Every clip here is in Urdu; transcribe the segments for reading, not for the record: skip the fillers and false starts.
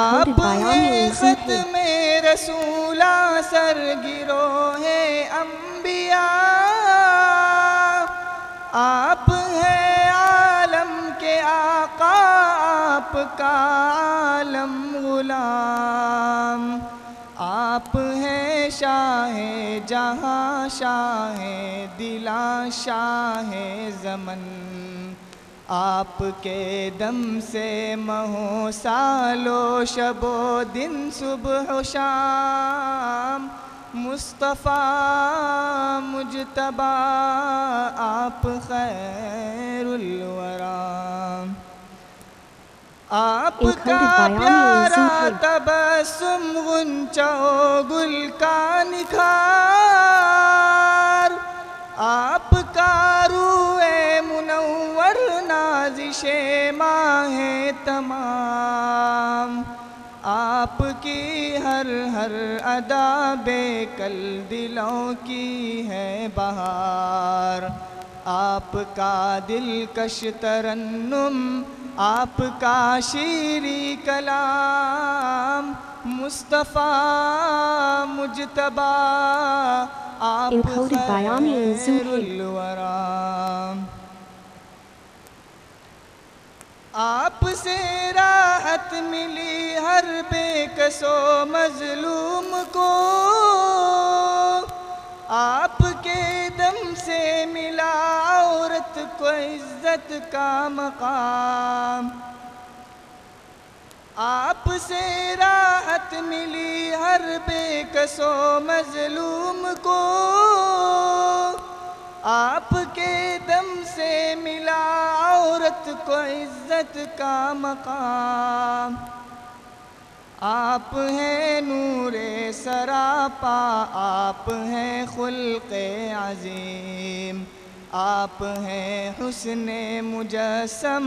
آپ ہیں Zuhaib. ختم رسولہ سرگروہ انبیاء، آپ ہیں عالم کے آقا، آپ کا عالم غلام، آپ ہیں شاہ جہاں شاہ دلاں شاہ زمن، آپ کے دم سے مہو سالو شب و دن صبح و شام، مصطفیٰ مجتبیٰ آپ خیر الورا، آپ Encoded کا by Ami پیارا Zuhaib. تبسم غنچہ و گل کا نکھار، آپ کا روح منور نازش ماہ تمام، آپ کی ہر ہر ادا بے کل دلوں کی ہے بہار، آپ کا دلکش ترنم آپ کا شیریں کلام، مصطفیٰ مجتبیٰ آپ Encoded by Ami خیر Zuhaib. الورا، آپ سے راحت ملی ہر بے کس و مظلوم کو، آپ کے دم سے ملا عورت کو عزت کا مقام، آپ سے راحت ملی ہر بے کس و مظلوم کو، آپ کے دم سے ملا عورت کو عزت کا مقام، آپ ہیں نور سراپا، آپ ہیں خلق عظیم، آپ ہیں حسن مجسم،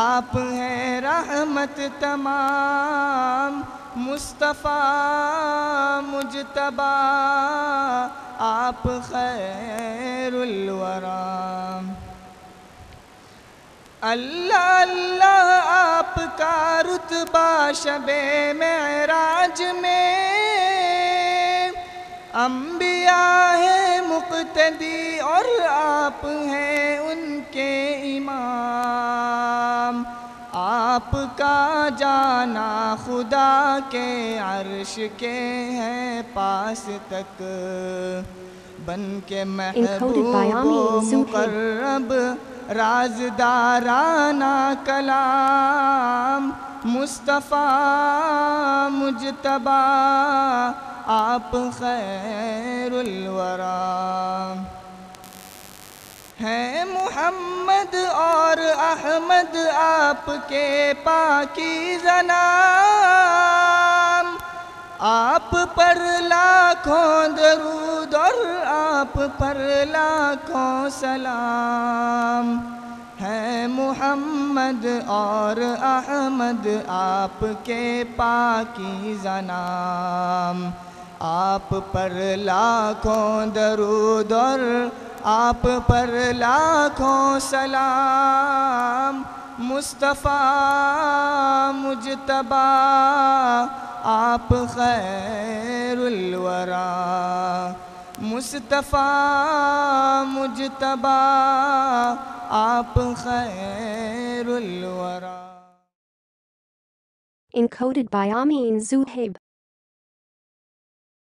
آپ ہیں رحمت تمام، مصطفیٰ مجتبیٰ آپ خیر الورا، اللہ اللہ آپ کا رتبہ شب معراج میں، انبیاء ہیں مقتدی اور آپ ہیں ان کے امام، آپ کا جانا خدا کے عرش کے ہے پاس تک، بن کے Encoded by محبوب Ami و Zuhaib. مقرب رازدارانہ کلام، مصطفیٰ مجتبیٰ آپ خیر الورا، ہیں محمد اور احمد آپ کے پاکیزہ نام، آپ پر لاکھوں درود اور آپ پر لاکھوں سلام، ہیں محمد اور احمد آپ کے پاکیزہ نام، آپ پر لاکھوں درود اور آپ پر لاکھوں سلام، مصطفیٰ مجتبیٰ آپ خیر الورا، مصطفیٰ مجتبیٰ آپ خیر الورا. Encoded by Ami Zuhaib.